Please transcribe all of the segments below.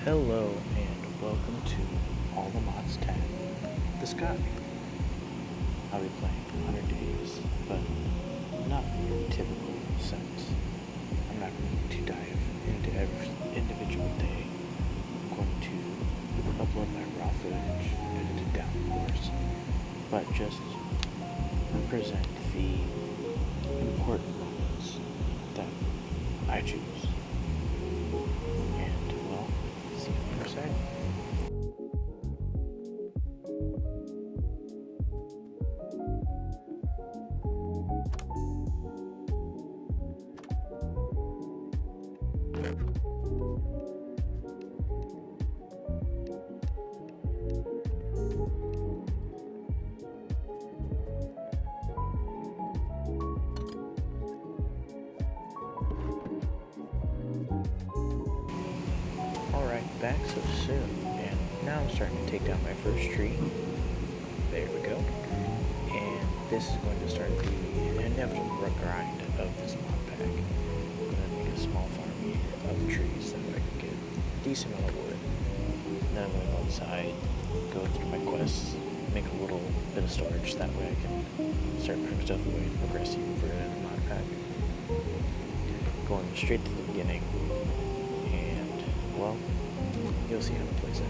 Hello and welcome to All the Mods Tag, the Sky. I'll be playing 100 Days, but not in your typical sense. I'm not going to dive into every individual day. I'm going to upload my raw footage, edit it down of course, but just present the important moments that I choose. And, well, see you on the other side. Alright, back so soon, and now I'm starting to take down my first tree. There we go. And this is going to start the inevitable grind of this mod pack. I'm going to make a small farm here of trees so that I can get a decent amount of wood. Then I'm going to go outside, go through my quests, make a little bit of storage, that way I can start putting stuff away and progress even further in the mod pack. Going straight to the beginning, and, well, you'll see how it plays out.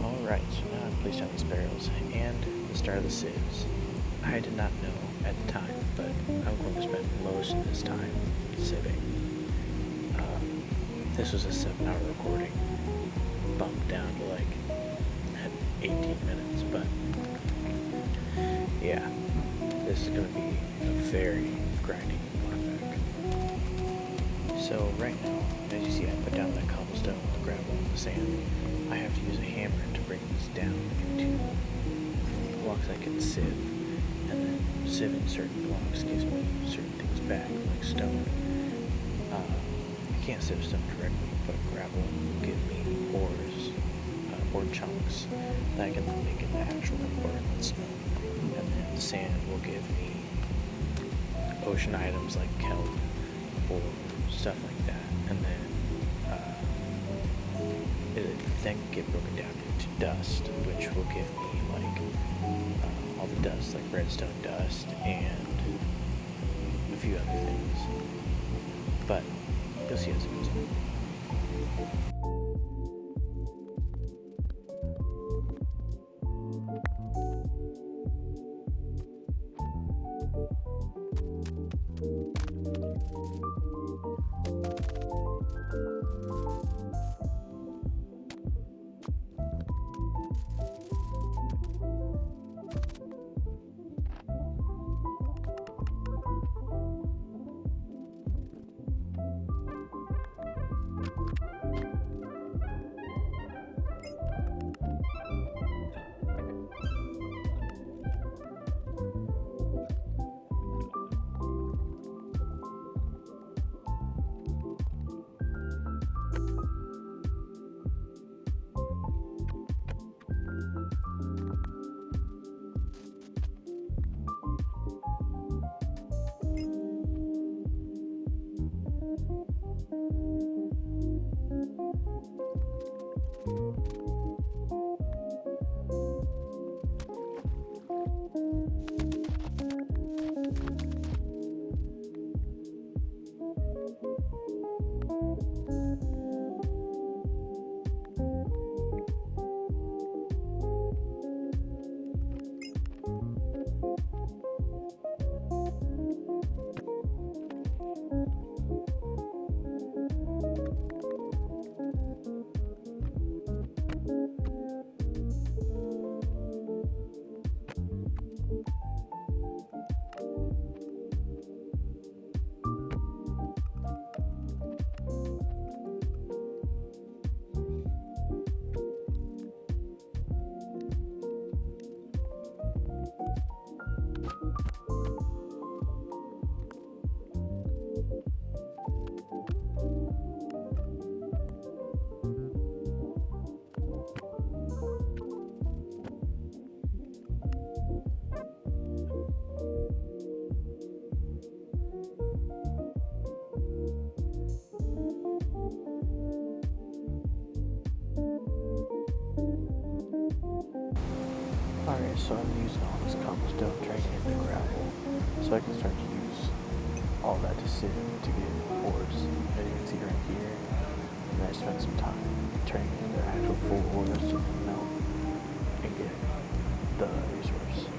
Alright, so now I've placed down these barrels and the start of the sieves. I did not know at the time, but I'm going to spend most of this time sieving. This was a 7-hour recording, bumped down to like 18 minutes, but yeah, this is going to be a very grindy mod pack. So right now, as you see, I put down that cobblestone, the gravel, and the sand. I have to use a hammer to break this down into blocks I can sieve, and then sieving certain blocks gives me certain things back, like stone. I can't sieve stone directly, but gravel will give me ores, ore chunks that I can then make into actual Portland stone, and then sand will give me ocean items like kelp or stuff like that, and then it then get broken down into dust, which will give me like all the dust, like redstone dust and a few other things. But you'll see as it goes on. Alright, so I'm using all this cobblestone trying to hit the gravel so I can start to use all that to sit to get ores. As you can see right here, and I spent some time turning it into actual full ores to melt and get the resource.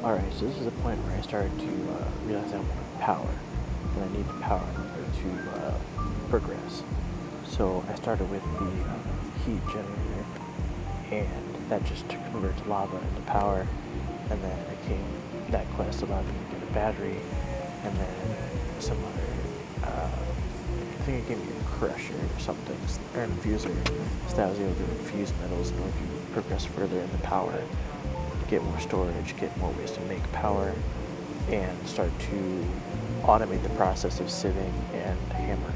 Alright, so this is the point where I started to realize I wanted power, and I needed power in order to progress. So I started with the heat generator, and that just converts lava into power, and then that quest allowed me to get a battery, and then some other, I think it gave me a crusher or something, or an infuser, so that I was able to infuse metals in order to progress further in the power, get more storage, get more ways to make power, and start to automate the process of sieving and hammering.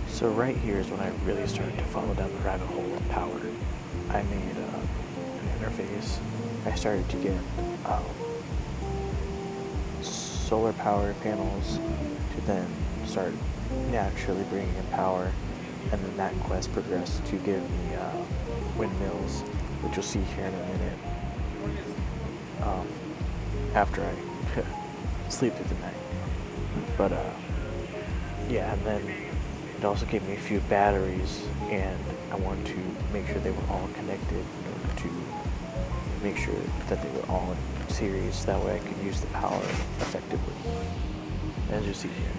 So right here is when I really started to follow down the rabbit hole of power. I made an interface. I started to get solar power panels to then start naturally bringing in power, and then that quest progressed to give me windmills, which you'll see here in a minute, after I sleep through the night. But yeah, and then it also gave me a few batteries, and I wanted to make sure they were all connected in order to make sure that they were all in series. That way I could use the power effectively, as you see here.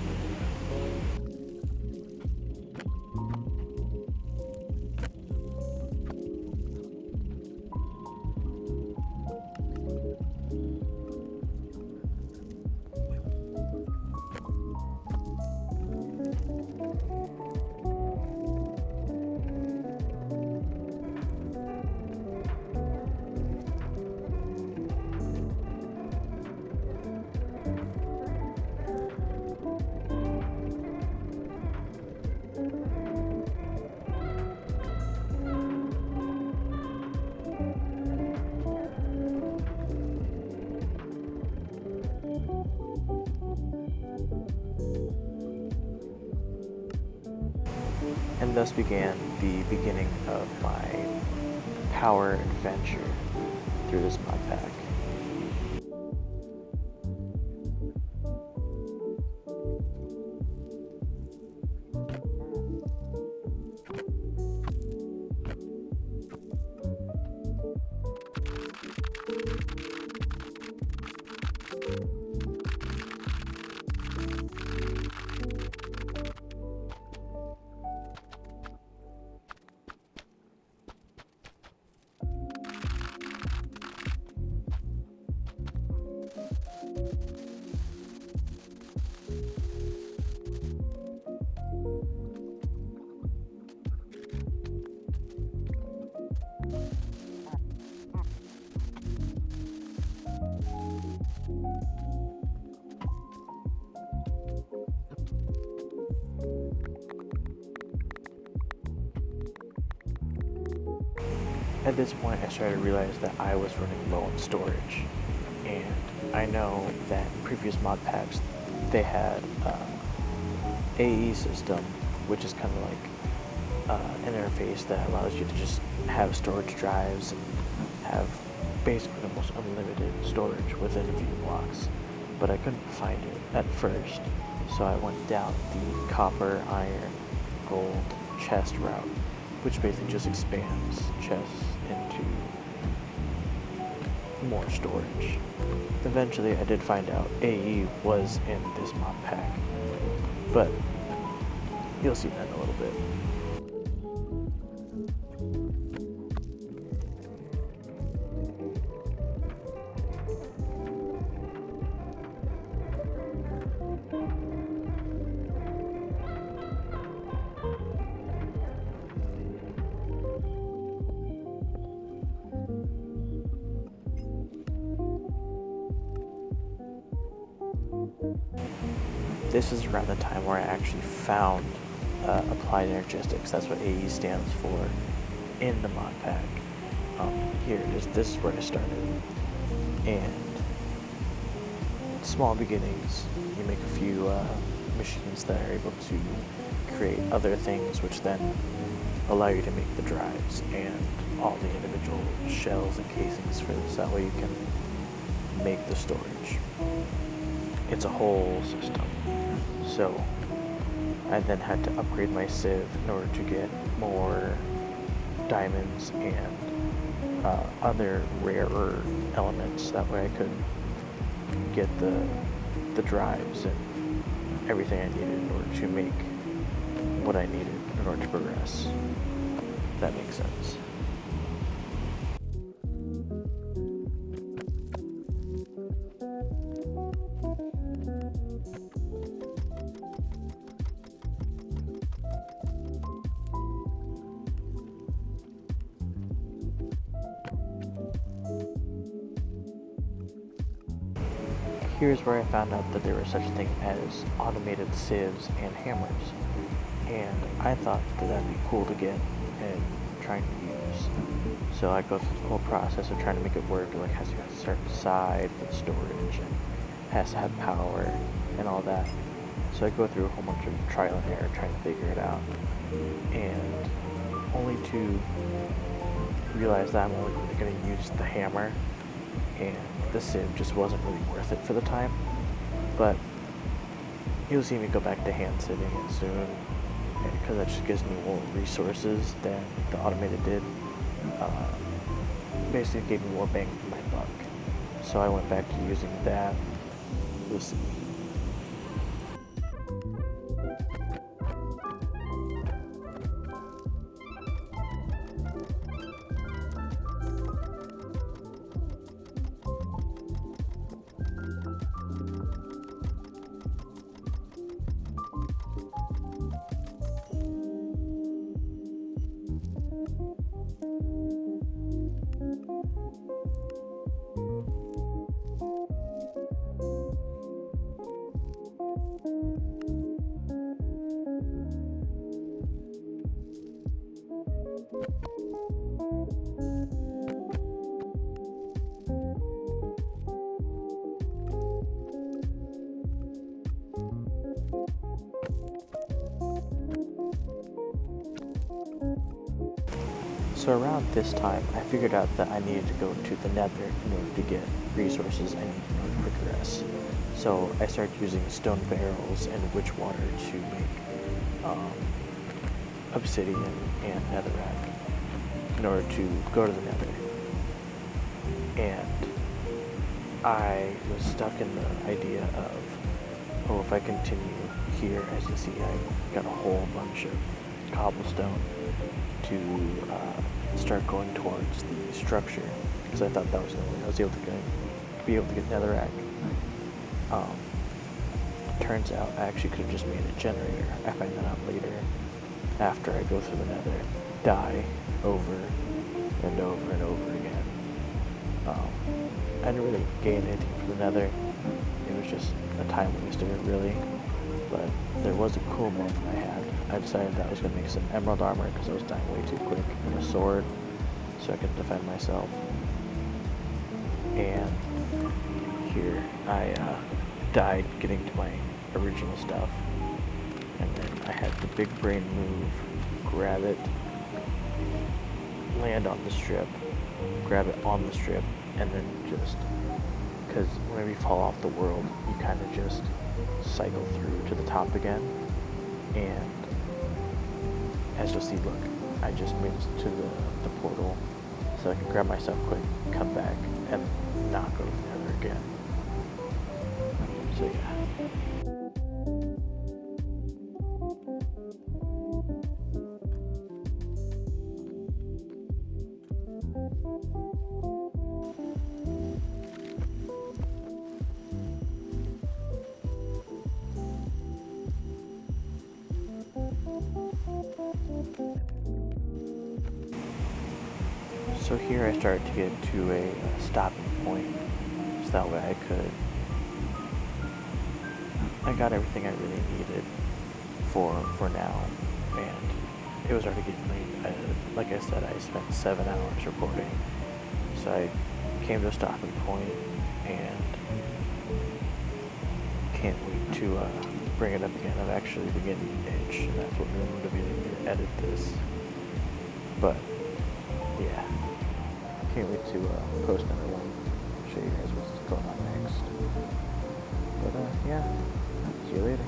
And thus began the beginning of my power adventure through this mod pack. At this point, I started to realize that I was running low on storage, and I know that in previous mod packs they had AE system, which is kind of like interface that allows you to just have storage drives and have basically almost unlimited storage within a few blocks. But I couldn't find it at first, so I went down the copper, iron, gold chest route, which basically just expands chests into more storage. Eventually I did find out AE was in this mod pack, but you'll see that in a little bit. This is around the time where I actually found Applied Energistics. That's what AE stands for in the mod pack. Here it is. This is where I started. And small beginnings. You make a few machines that are able to create other things, which then allow you to make the drives and all the individual shells and casings for this. That way you can make the storage. It's a whole system. So I then had to upgrade my sieve in order to get more diamonds and other rarer elements. That way I could get the drives and everything I needed in order to make what I needed in order to progress. If that makes sense. Here's where I found out that there was such a thing as automated sieves and hammers, and I thought that that'd be cool to get and trying to use. So I go through the whole process of trying to make it work. It has to have a certain side for the storage, and has to have power and all that. So I go through a whole bunch of trial and error trying to figure it out, and only to realize that I'm only going to use the hammer, and the sieve just wasn't really worth it for the time. But you'll see me go back to hand sieving it soon, because that just gives me more resources than the automated did. Basically gave me more bang for my buck. So I went back to using that. You'll see. So around this time, I figured out that I needed to go to the nether in order to get resources I need in order to progress. So I started using stone barrels and witch water to make obsidian and netherrack in order to go to the nether. And I was stuck in the idea of, oh, if I continue here, as you see, I got a whole bunch of cobblestone to start going towards the structure, because I thought that was the only way I was able to be able to get netherrack. Turns out I actually could have just made a generator. I find that out later after I go through the nether, die over and over and over again. I didn't really gain anything from the nether. It was just a time waster, really. But there was a cool moment I had. I decided that I was going to make some emerald armor because I was dying way too quick, and a sword so I could defend myself. And here I died getting to my original stuff, and then I had the big brain move grab it, land on the strip, grab it on the strip, and then just, because whenever you fall off the world, you kind of just cycle through to the top again. And as you'll see, look, I just made it to the portal, so I can grab myself quick, come back, and not go to the nether again. So yeah. So here I started to get to a stopping point, so that way I got everything I really needed for now, and it was already getting late. Like I said, I spent 7 hours recording, so I came to a stopping point, and can't wait to bring it up again. I'm actually beginning to itch, and that's what really motivated me to edit this. But yeah, can't wait to post another one, show you guys what's going on next. But yeah, see you later.